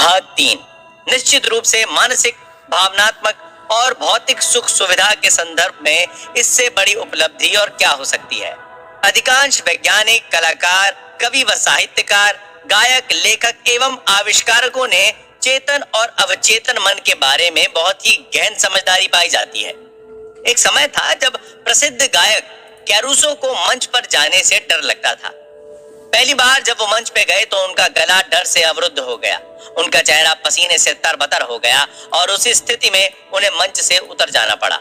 भाग 3। निश्चित रूप से मानसिक, भावनात्मक और भौतिक सुख सुविधा के संदर्भ में इससे बड़ी उपलब्धि और क्या हो सकती है। अधिकांश वैज्ञानिक, कलाकार, कवि व साहित्यकार, गायक, लेखक एवं आविष्कारकों ने चेतन और अवचेतन मन के बारे में बहुत ही गहन समझदारी पाई जाती है। एक समय था जब प्रसिद्ध गायक कैरूसो को मंच पर जाने से डर लगता था। पहली बार जब वो मंच पे गए तो उनका गला डर से अवरुद्ध हो गया, उनका चेहरा पसीने से तरबतर हो गया और उसी स्थिति में उन्हें मंच से उतर जाना पड़ा।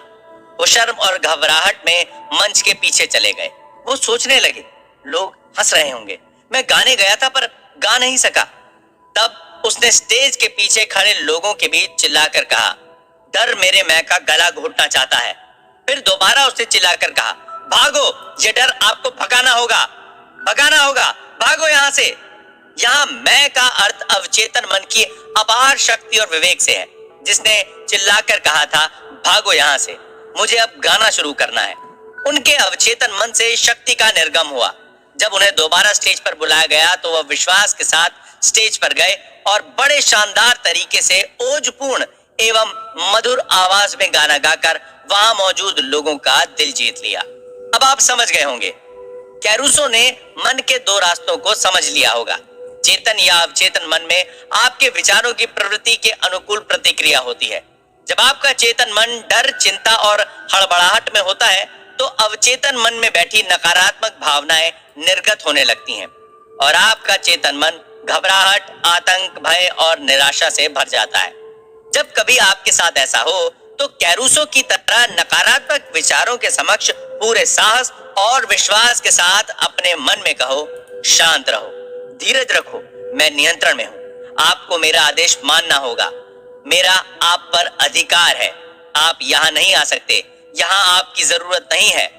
वो शर्म और घबराहट में मंच के पीछे चले गए। वो सोचने लगे, लोग हंस रहे होंगे, मैं गाने गया था पर गा नहीं सका। तब उसने स्टेज के पीछे खड़े लोगों के बीच चिल्लाकर कहा, डर मेरे मैं का गला घोटना चाहता है। फिर दोबारा उसने चिल्लाकर कहा, भागो, ये डर आपको भगाना होगा, भगाना होगा, भागो यहां से। यहां मैं का अर्थ अवचेतन मन की अपार शक्ति और विवेक से है, जिसने चिल्लाकर कहा था, भागो यहां से, मुझे अब गाना शुरू करना है। उनके अवचेतन मन से शक्ति का निर्गम हुआ। जब उन्हें दोबारा स्टेज पर बुलाया गया तो वह विश्वास के साथ स्टेज पर गए और बड़े शानदार तरीके से ओजपूर्ण एवं मधुर आवाज में गाना गाकर वहां मौजूद लोगों का दिल जीत लिया। अब आप समझ गए होंगे, कैरूसो ने मन के दो रास्तों को समझ लिया होगा। चेतन या अवचेतन मन में आपके विचारों की प्रवृत्ति के अनुकूल प्रतिक्रिया होती है। जब आपका चेतन मन डर, चिंता और हड़बड़ाहट में होता है तो अवचेतन मन में बैठी नकारात्मक भावनाएं निर्गत होने लगती हैं और आपका चेतन मन घबराहट, आतंक, भय और निराशा से भर जाता है। जब कभी आपके साथ ऐसा हो तो कैरूसो की तरह नकारात्मक विचारों के समक्ष पूरे साहस और विश्वास के साथ अपने मन में कहो, शांत रहो, धीरज रखो, मैं नियंत्रण में हूं, आपको मेरा आदेश मानना होगा, मेरा आप पर अधिकार है, आप यहां नहीं आ सकते, यहां आपकी जरूरत नहीं है।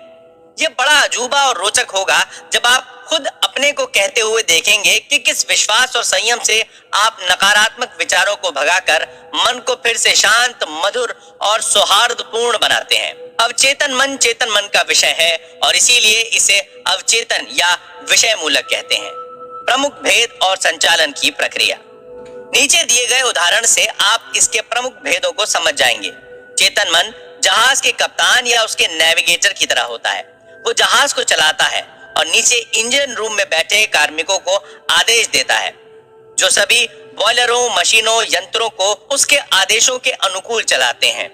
यह बड़ा अजूबा और रोचक होगा जब आप खुद अपने को कहते हुए देखेंगे कि किस विश्वास और संयम से आप नकारात्मक विचारों को भगाकर मन को फिर से शांत, मधुर और सौहार्दपूर्ण बनाते हैं। अवचेतन मन चेतन मन का विषय है और इसीलिए इसे अवचेतन या विषय मूलक कहते हैं। प्रमुख भेद और संचालन की प्रक्रिया। नीचे दिए गए उदाहरण से आप इसके प्रमुख भेदों को समझ जाएंगे। चेतन मन जहाज के कप्तान या उसके नेविगेटर की तरह होता है। वो जहाज को चलाता है और नीचे इंजन रूम में बैठे कार्मिकों को आदेश देता है, जो सभी बॉयलरों, मशीनों, यंत्रों को उसके आदेशों के अनुकूल चलाते हैं।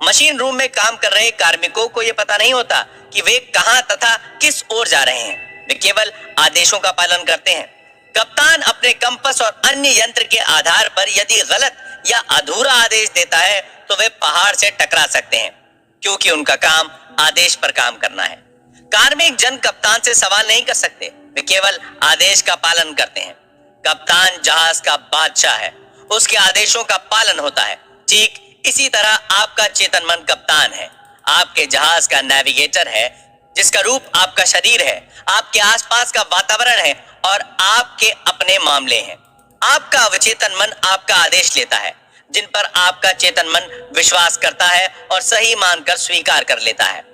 मशीन रूम में काम कर रहे कार्मिकों को यह पता नहीं होता कि वे कहां तथा किस ओर जा रहे हैं, वे केवल आदेशों का पालन करते हैं। कप्तान अपने कंपास और अन्य यंत्र के आधार पर यदि गलत या अधूरा आदेश देता है तो वे पहाड़ से टकरा सकते हैं, क्योंकि उनका काम आदेश पर काम करना है। कार्मिक जन कप्तान से सवाल नहीं कर सकते, वे केवल आदेश का पालन करते हैं। कप्तान जहाज का बादशाह है, उसके आदेशों का पालन होता है। ठीक इसी तरह आपका चेतन मन कप्तान है, आपके जहाज का नेविगेटर है, जिसका रूप आपका शरीर है, आपके आसपास का वातावरण है और आपके अपने मामले हैं। आपका अवचेतन मन आपका आदेश लेता है, जिन पर आपका चेतन मन विश्वास करता है और सही मानकर स्वीकार कर लेता है।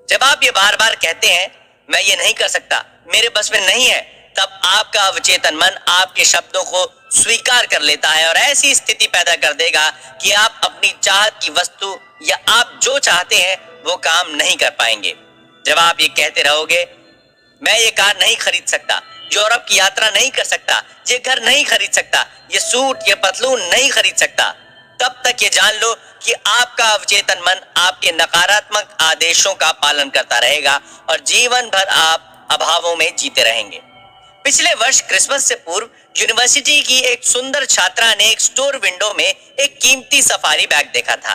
जब आप ये बार बार कहते हैं, मैं ये नहीं कर सकता, मेरे बस में नहीं है, तब आपका अवचेतन मन आपके शब्दों को स्वीकार कर लेता है और ऐसी स्थिति पैदा कर देगा कि आप अपनी चाहत की वस्तु या आप जो चाहते हैं वो काम नहीं कर पाएंगे। जब आप ये कहते रहोगे, मैं ये कार नहीं खरीद सकता, यूरोप की यात्रा नहीं कर सकता, ये घर नहीं खरीद सकता, ये सूट, ये पतलून नहीं खरीद सकता, तब तक ये जान लो कि आपका अवचेतन मन आपके नकारात्मक आदेशों का पालन करता रहेगा और जीवन भर आप अभावों में जीते रहेंगे। पिछले वर्ष क्रिसमस से पूर्व यूनिवर्सिटी की एक सुंदर छात्रा ने एक स्टोर विंडो में एक कीमती सफारी बैग देखा था।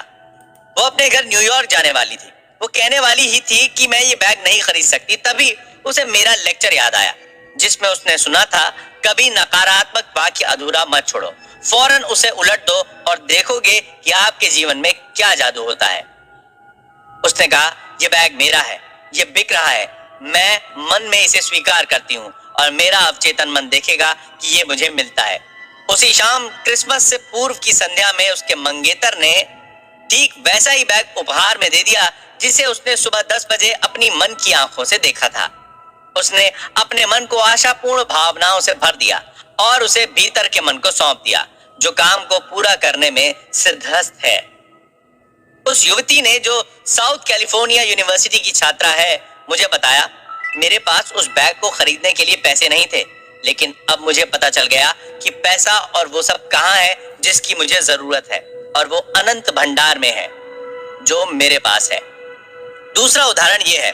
वो अपने घर न्यूयॉर्क जाने वाली थी। वो कहने वाली ही थी कि मैं ये बैग नहीं खरीद सकती, तभी उसे मेरा लेक्चर याद आया, जिसमें उसने सुना था, कभी नकारात्मक वाक्य अधूरा मत छोड़ो, फौरन उसे उलट दो और देखोगे कि आपके जीवन में क्या जादू होता है। उसने कहा, यह बैग मेरा है, यह बिक रहा है, मैं मन में इसे स्वीकार करती हूँ और मेरा अवचेतन मन देखेगा कि यह मुझे मिलता है। उसी शाम क्रिसमस से पूर्व की संध्या में उसके मंगेतर ने ठीक वैसा ही बैग उपहार में दे दिया जिसे उसने सुबह 10 बजे अपनी मन की आंखों से देखा था। उसने अपने मन को आशापूर्ण भावनाओं से भर दिया और उसे भीतर के मन को सौंप दिया। जो काम को पूरा करने में सिद्धहस्त है। उस युवती ने, जो साउथ कैलिफोर्निया यूनिवर्सिटी की छात्रा है, मुझे बताया, मेरे पास उस बैग को खरीदने के लिए पैसे नहीं थे, लेकिन अब मुझे पता चल गया कि पैसा और वो सब कहाँ है जिसकी मुझे जरूरत है, और वो अनंत भंडार में है जो मेरे पास है। दूसरा उदाहरण ये है,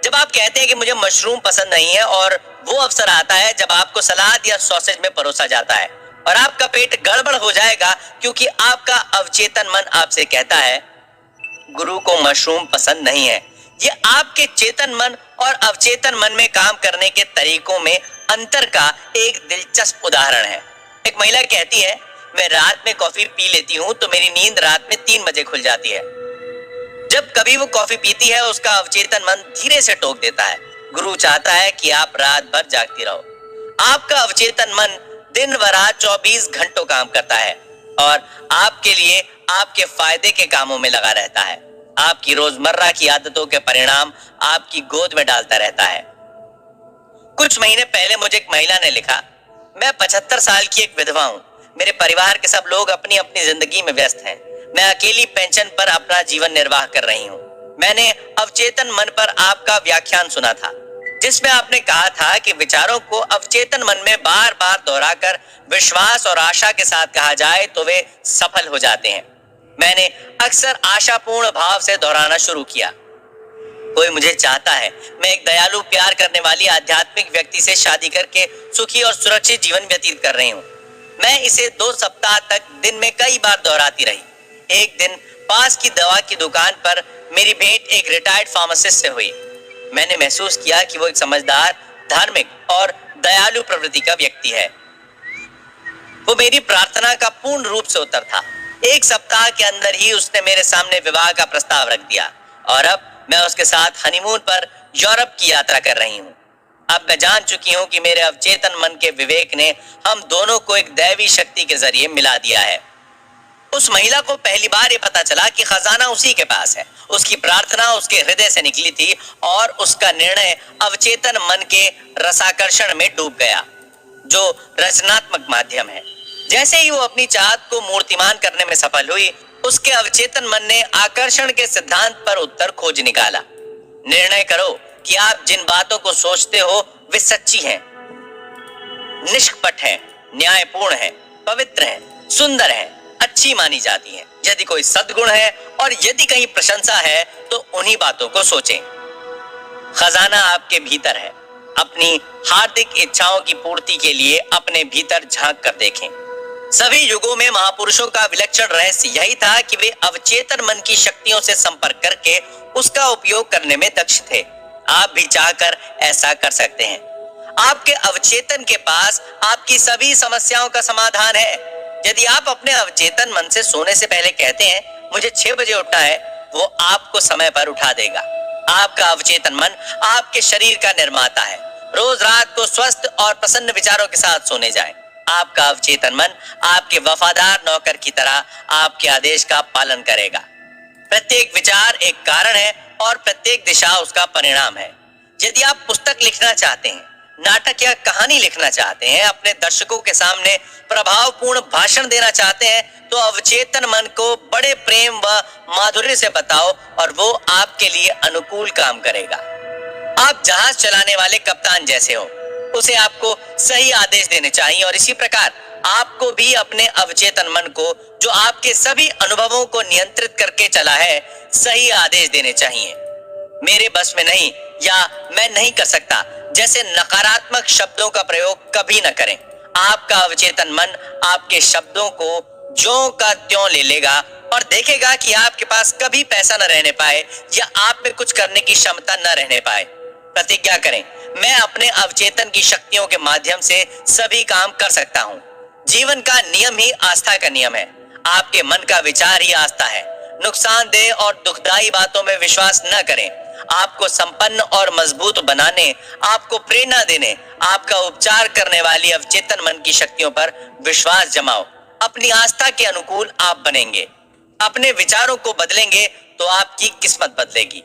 जब आप कहते हैं कि मुझे मशरूम पसंद नहीं है, और वो अवसर आता है जब आपको सलाद या सॉसेज में परोसा जाता है और आपका पेट गड़बड़ हो जाएगा क्योंकि आपका अवचेतन मन आपसे कहता है गुरु को मशरूम पसंद नहीं है। ये आपके चेतन मन और अवचेतन मन में काम करने के तरीकों में अंतर का एक दिलचस्प उदाहरण है। एक महिला कहती है, मैं रात में कॉफी पी लेती हूँ तो मेरी नींद रात में 3 बजे खुल जाती है। जब कभी वो कॉफी पीती है, उसका अवचेतन मन धीरे से टोक देता है, गुरु चाहता है कि आप रात भर जागती रहो। आपका अवचेतन मन दिन व रात 24 घंटों काम करता है और आपके लिए, आपके फायदे के कामों में लगा रहता है। आपकी रोजमर्रा की आदतों के परिणाम आपकी गोद में डालता रहता है। कुछ महीने पहले मुझे एक महिला ने लिखा, मैं 75 साल की एक विधवा हूँ। मेरे परिवार के सब लोग अपनी अपनी जिंदगी में व्यस्त हैं। मैं अकेली पेंशन पर अपना जीवन निर्वाह कर रही हूँ। मैंने अवचेतन मन पर आपका व्याख्यान सुना था, जिसमें आपने कहा था कि विचारों को अवचेतन मन में बार बार दोहराकर विश्वास और आशा के साथ कहा जाए तो वे सफल हो जाते हैं। मैंने अक्सर आशापूर्ण भाव से दोहराना शुरू किया, कोई मुझे चाहता है। मैं एक दयालु, प्यार करने वाली आध्यात्मिक व्यक्ति से शादी करके सुखी और सुरक्षित जीवन व्यतीत कर रही हूँ। मैं इसे 2 सप्ताह तक दिन में कई बार दोहराती रही। एक दिन पास की दवा की दुकान पर मेरी भेंट एक रिटायर्ड फार्मासिस्ट से हुई। मैंने महसूस किया कि वो एक समझदार, धार्मिक और दयालु प्रवृत्ति का व्यक्ति है। वो मेरी प्रार्थना का पूर्ण रूप से उत्तर था। 1 सप्ताह के अंदर ही उसने मेरे सामने विवाह का प्रस्ताव रख दिया और अब मैं उसके साथ हनीमून पर यूरोप की यात्रा कर रही हूँ। अब मैं जान चुकी हूँ कि मेरे अवचेतन मन के विवेक ने हम दोनों को एक दैवी शक्ति के जरिए मिला दिया है। उस महिला को पहली बार ये पता चला कि खजाना उसी के पास है। उसकी प्रार्थना उसके हृदय से निकली थी और उसका निर्णय अवचेतन मन के रसाकर्षण में डूब गया, जो रचनात्मक माध्यम है। जैसे ही वो अपनी चाहत को मूर्तिमान करने में सफल हुई, उसके अवचेतन मन ने आकर्षण के सिद्धांत पर उत्तर खोज निकाला। निर्णय करो कि आप जिन बातों को सोचते हो वे सच्ची हैं, निष्कपट हैं, न्यायपूर्ण हैं, पवित्र हैं, सुंदर हैं, अच्छी मानी जाती हैं। यदि कोई सद्गुण है और यदि कहीं प्रशंसा है तो उन्हीं बातों को सोचें। खजाना आपके भीतर है। अपनी हार्दिक इच्छाओं की पूर्ति के लिए अपने भीतर झांक कर देखें। सभी युगों में महापुरुषों का विलक्षण रहस्य यही था कि वे अवचेतन मन की शक्तियों से संपर्क करके उसका उपयोग करने में दक्ष थे। आप भी चाहकर ऐसा कर सकते हैं। आपके अवचेतन के पास आपकी सभी समस्याओं का समाधान है। यदि आप अपने अवचेतन मन से सोने से पहले कहते हैं मुझे 6 बजे उठना है, वो आपको समय पर उठा देगा। आपका अवचेतन मन आपके शरीर का निर्माता है। रोज रात को स्वस्थ और प्रसन्न विचारों के साथ सोने जाएं। आपका अवचेतन मन आपके वफादार नौकर की तरह आपके आदेश का पालन करेगा। प्रत्येक विचार एक कारण है और प्रत्येक दिशा उसका परिणाम है। यदि आप पुस्तक लिखना चाहते हैं, नाटक या कहानी लिखना चाहते हैं, अपने दर्शकों के सामने प्रभावपूर्ण भाषण देना चाहते हैं, तो अवचेतन मन को बड़े प्रेम व माधुर्य से बताओ और वो आपके लिए अनुकूल काम करेगा। आप जहाज चलाने वाले कप्तान जैसे हो, उसे आपको सही आदेश देने चाहिए और इसी प्रकार आपको भी अपने अवचेतन मन को, जो आपके सभी अनुभवों को नियंत्रित करके चला है, सही आदेश देने चाहिए। मेरे बस में नहीं या मैं नहीं कर सकता जैसे नकारात्मक शब्दों का प्रयोग कभी न करें। आपका अवचेतन मन आपके शब्दों को ज्यों का त्यों ले लेगा और देखेगा कि आपके पास कभी पैसा न रहने पाए या आप में कुछ करने की क्षमता न रहने पाए। प्रतिज्ञा करें, मैं अपने अवचेतन की शक्तियों के माध्यम से सभी काम कर सकता हूँ। जीवन का नियम ही आस्था का नियम है। आपके मन का विचार ही आस्था है। नुकसानदेह और दुखदायी बातों में विश्वास न करें। आपको संपन्न और मजबूत बनाने, आपको प्रेरणा देने, आपका उपचार करने वाली अवचेतन मन की शक्तियों पर विश्वास जमाओ। अपनी आस्था के अनुकूल आप बनेंगे। अपने विचारों को बदलेंगे तो आपकी किस्मत बदलेगी।